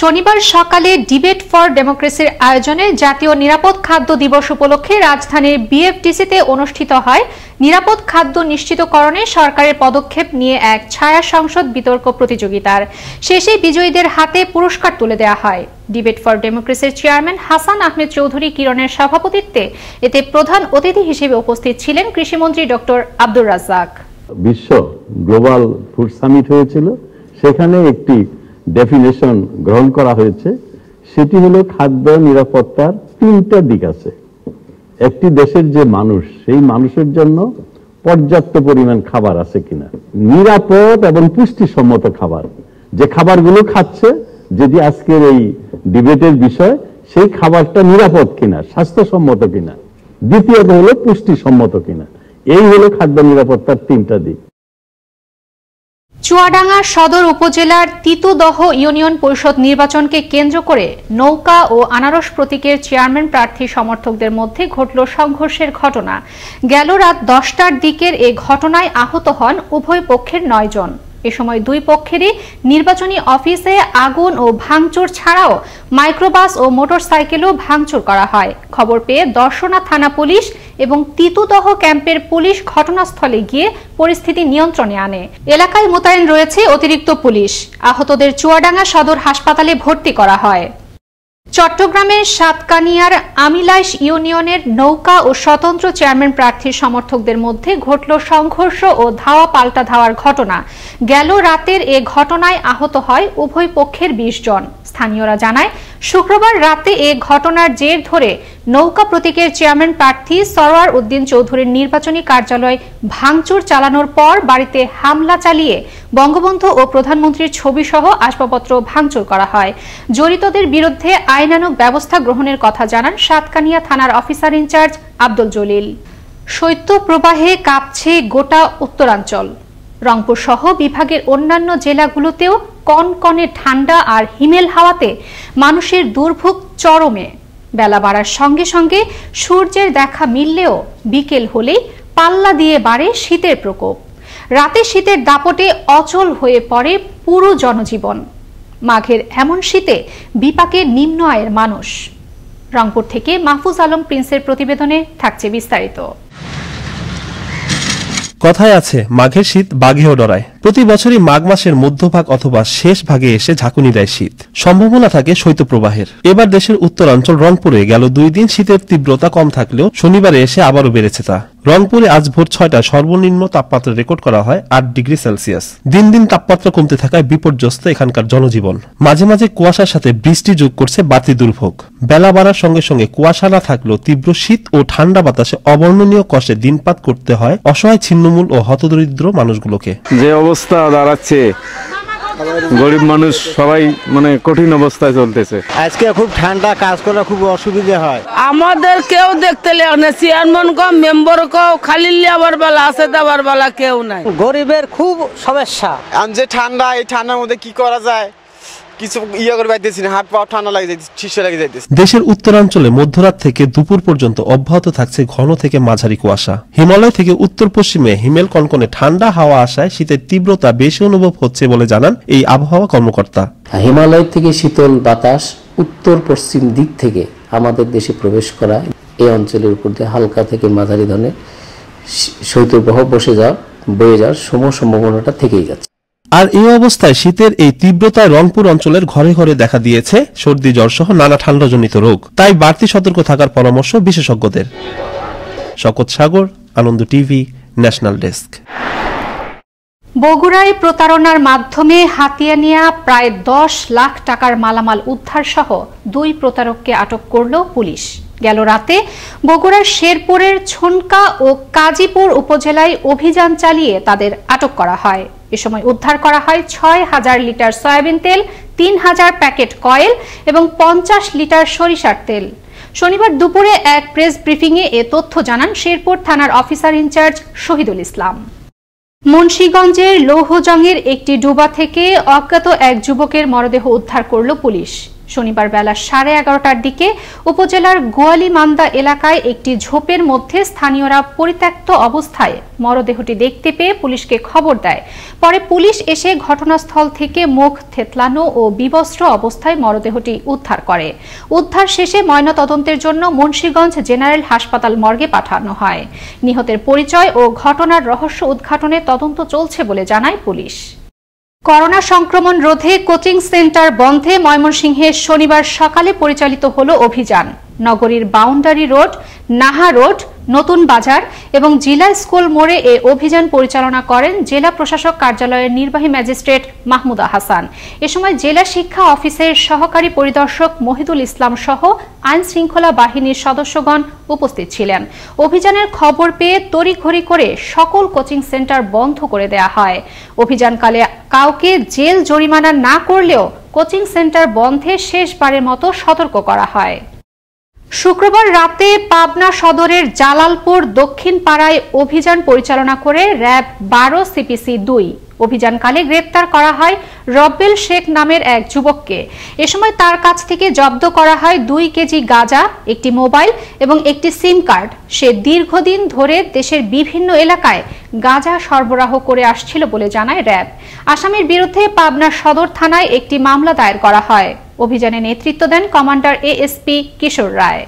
শনিবার সকালে debate for ডেমোক্রেসির আয়োজনে জাতীয় নিরাপদ খাদ্য দিবস উপলক্ষে রাজধানীর বিএফডিসিতে অনুষ্ঠিত হয় নিরাপদ খাদ্য নিশ্চিতকরণে সরকারের পদক্ষেপ নিয়ে এক ছায়া সংসদ বিতর্ক প্রতিযোগিতার শেষে বিজয়ীদের হাতে পুরস্কার তুলে দেওয়া হয়। ডিবেট ফর ডেমোক্রেসির চেয়ারম্যান হাসান আহমেদ চৌধুরী কিরণের সভাপতিত্বে এতে প্রধান অতিথি হিসেবে উপস্থিত ছিলেন কৃষিমন্ত্রী ডক্টর আব্দুর রাজ্জাক। বিশ্ব গ্লোবাল ফুড সামিট হয়েছিল, সেখানে একটি ডেফিনেশন গ্রহণ করা হয়েছে, সেটি হলো খাদ্য নিরাপত্তার তিনটা দিক আছে। একটি দেশের যে মানুষ, সেই মানুষের জন্য পর্যাপ্ত পরিমাণ খাবার আছে কিনা, নিরাপদ এবং পুষ্টিসম্মত খাবার, যে খাবারগুলো খাচ্ছে যদি আজকের এই ডিবেটের বিষয়, সেই খাবারটা নিরাপদ কিনা, স্বাস্থ্যসম্মত কিনা, দ্বিতীয়ত হলো পুষ্টিসম্মত কিনা। এই হলো খাদ্য নিরাপত্তার তিনটা দিক। চুয়াডাঙ্গা সদর উপজেলার তিতুদহ ইউনিয়ন পরিষদ নির্বাচনকে কেন্দ্র করে নৌকা ও আনারস প্রতীকের চেয়ারম্যান প্রার্থী সমর্থকদের মধ্যে ঘটল সংঘর্ষের ঘটনা। গেল রাত 10টার দিকের এ ঘটনায় আহত হন উভয় পক্ষের 9 জন। এ সময় দুই পক্ষেরই নির্বাচনী অফিসে আগুন ও ভাঙচুর ছাড়াও মাইক্রোবাস ও মোটরসাইকেলও ভাঙচুর করা হয়। খবর পেয়ে দর্শনা থানা পুলিশ এবং তিতুদহ ক্যাম্পের পুলিশ ঘটনাস্থলে গিয়ে পরিস্থিতি নিয়ন্ত্রণে আনে। এলাকায় মোতায়েন রয়েছে অতিরিক্ত পুলিশ। আহতদের চুয়াডাঙ্গা সদর হাসপাতালে ভর্তি করা হয়। চট্টগ্রামের সাতকানিয়ার আমিলাইশ ইউনিয়নের নৌকা ও স্বতন্ত্র চেয়ারম্যান প্রার্থীর সমর্থকদের মধ্যে ঘটল সংঘর্ষ ও ধাওয়া পাল্টা ধাওয়ার ঘটনা। গেল রাতের এ ঘটনায় আহত হয় উভয় পক্ষের 20 জন। স্থানীয়রা জানায়, শুক্রবার রাতে এ ঘটনার জের ধরে নৌকা প্রতীকের চেয়ারম্যান প্রার্থী সরওয়ার উদ্দিন চৌধুরীর নির্বাচনী কার্যালয় ভাঙচুর চালানোর পর বাড়িতে হামলা চালিয়ে বঙ্গবন্ধু ও প্রধানমন্ত্রীর ছবি সহ আসবাবপত্র ভাঙচুর করা হয়। জড়িতদের বিরুদ্ধে আইনানুগ ব্যবস্থা গ্রহণের কথা জানান সাতকানিয়া থানার অফিসার ইনচার্জ আব্দুল জলিল। শৈত্য প্রবাহে কাঁপছে গোটা উত্তরাঞ্চল। রংপুর সহ বিভাগের অন্যান্য জেলাগুলোতেও কনকনে ঠান্ডা আর হিমেল হাওয়াতে মানুষের দুর্ভোগ চরমে। বেলা বাড়ার সঙ্গে সঙ্গে সূর্যের দেখা মিললেও বিকেল হলেই পাল্লা দিয়ে বাড়ে শীতের প্রকোপ। রাতে শীতের দাপটে অচল হয়ে পড়ে পুরো জনজীবন। মাঘের এমন শীতে বিপাকে নিম্ন আয়ের মানুষ। রংপুর থেকে মাহফুজ আলম প্রিন্সের প্রতিবেদনে থাকছে বিস্তারিত। কথায় আছে, মাঘের শীত বাঘেও ডরায়। প্রতি বছরই মাঘ মাসের মধ্যভাগ অথবা শেষ ভাগে এসে ঝাঁকুনি দেয় শীত। সম্ভাবনা থাকে শৈত্যপ্রবাহের। এবার দেশের উত্তরাঞ্চল রংপুরে গেল 2 দিন শীতের তীব্রতা কম থাকলেও শনিবারে এসে আবারও বেড়েছে তা। রংপুরে আজ ভোর 6টায় সর্বনিম্ন তাপমাত্রা রেকর্ড করা হয় 8 ডিগ্রি সেলসিয়াস। দিন দিন তাপমাত্রা কমতে থাকায় বিপর্যস্ত এখানকার জনজীবন। মাঝে মাঝে কুয়াশার সাথে বৃষ্টি যোগ করছে বাড়তি দুর্ভোগ। বেলা বাড়ার সঙ্গে সঙ্গে কুয়াশা না থাকলেও তীব্র শীত ও ঠান্ডা বাতাসে অবর্ণনীয় কষ্টে দিনপাত করতে হয় অসহায় ছিন্নমূল ও হতদরিদ্র মানুষগুলোকে। যে অবস্থা দাঁড়াচ্ছে, গরিব মানুষ সবাই কঠিন অবস্থায় চলতেছে। আজকে খুব ঠান্ডা, কাজ করা খুব অসুবিধা হয়। আমাদের কেউ দেখতে না, চেয়ারম্যান কম, মেম্বার কম, খালি লেবার বেলা আছে, দেবার বেলা কেউ নাই। গরিবের খুব সমস্যা। যে ঠান্ডা, এই ঠান্ডার মধ্যে কি করা যায়, কিছু করে পাইতেছি না, হাত পা ঠান্ডা লাগে যাইতেছে, শীত লাগে যাইতেছে। দেশের উত্তরাঞ্চলে মধ্যরাত থেকে দুপুর পর্যন্ত অব্যাহত থাকছে ঘন থেকে মাঝারি কুয়াশা। হিমালয় থেকে উত্তর পশ্চিমে হিমেল কনকনে ঠান্ডা হাওয়া আসায় শীতের তীব্রতা বেশি অনুভব হচ্ছে বলে জানান এই আবহাওয়া কর্মকর্তা। হিমালয় থেকে শীতল বাতাস উত্তর পশ্চিম দিক থেকে আমাদের দেশে প্রবেশ করা এই অঞ্চলের উপর দিয়ে হালকা থেকে মাঝারি ধরনের শৈত্যপ্রবাহ বয়ে যাওয়ার সম্ভাবনাটা থেকেই যাচ্ছে। আর এই অবস্থায় শীতের এই তীব্রতায় রংপুর অঞ্চলের ঘরে ঘরে দেখা দিয়েছে সর্দি জ্বর সহ নানা ঠান্ডাজনিত রোগ। তাই বাড়তি সতর্ক থাকার পরামর্শ বিশেষজ্ঞদের। শকত সাগর, আনন্দ টিভি, ন্যাশনাল ডেস্ক। বগুড়ায় প্রতারণার মাধ্যমে হাতিয়ে নেওয়া প্রায় 10 লাখ টাকার মালামাল উদ্ধার সহ 2 প্রতারককে আটক করল পুলিশ। গেল রাতে বগুড়ার শেরপুরের ছনকা ও কাজীপুর উপজেলায় অভিযান চালিয়ে তাদের আটক করা হয়। এ সময় উদ্ধার করা হয় 6000 লিটার সয়াবিন তেল, 3000 প্যাকেট কয়েল এবং 50 লিটার সরিষার তেল। শনিবার দুপুরে এক প্রেস ব্রিফিংয়ে এ তথ্য জানান শেরপুর থানার অফিসার ইনচার্জ শহীদুল ইসলাম। মুন্সিগঞ্জের লৌহজংয়ের একটি ডুবা থেকে অজ্ঞাত এক যুবকের মরদেহ উদ্ধার করল পুলিশ। শনিবার বেলা 11:30টার দিকে উপজেলার গোয়ালিমান্দা এলাকায় একটি ঝোপের মধ্যে স্থানীয়রা পরিত্যক্ত অবস্থায় মরদেহটি দেখতে পেয়ে পুলিশকে খবর দেয়। পরে পুলিশ এসে ঘটনাস্থল থেকে মুখ থেতলানো ও বিবস্ত্র অবস্থায় মরদেহটি উদ্ধার করে। উদ্ধার শেষে ময়নাতদন্তের জন্য মুন্সিগঞ্জ জেনারেল হাসপাতাল মর্গে পাঠানো হয়। নিহতের পরিচয় ও ঘটনার রহস্য উদ্ঘাটনে তদন্ত চলছে বলে জানায় পুলিশ। করোনা সংক্রমণ রোধে কোচিং সেন্টার বন্ধে ময়মনসিংহে শনিবার সকালে পরিচালিত হলো অভিযান। নগরীর বাউন্ডারি রোড, নাহা রোড, নতুন বাজার এবং জিলা স্কুল মোড়ে এ অভিযান পরিচালনা করেন জেলা প্রশাসক কার্যালয়ের নির্বাহী ম্যাজিস্ট্রেট মাহমুদা হাসান। এ সময় জেলা শিক্ষা অফিসের সহকারী পরিদর্শক মহিদুল ইসলাম সহ আইন শৃঙ্খলা বাহিনীর সদস্যগণ উপস্থিত ছিলেন। অভিযানের খবর পেয়ে তড়িঘড়ি করে সকল কোচিং সেন্টার বন্ধ করে দেয়া হয়। অভিযানকালে কাউকে জেল জরিমানা না করলেও কোচিং সেন্টার বন্ধে শেষবারের মতো সতর্ক করা হয়। শুক্রবার রাতে পাবনা সদরের জালালপুর দক্ষিণ পাড়ায় অভিযান পরিচালনা করে র্যাব 12 সিপিসি 2 অভিযানকালে গ্রেপ্তার করা হয় রব্বেল শেখ নামের এক যুবককে। এ সময় তার কাছ থেকে জব্দ করা হয় 2 কেজি গাঁজা, একটি মোবাইল এবং একটি সিম কার্ড। সে দীর্ঘদিন ধরে দেশের বিভিন্ন এলাকায় গাঁজা সরবরাহ করে আসছিল বলে জানায় র্যাব। আসামির বিরুদ্ধে পাবনা সদর থানায় একটি মামলা দায়ের করা হয়। অভিযানে নেতৃত্ব দেন কমান্ডার এএসপি কিশোর রায়।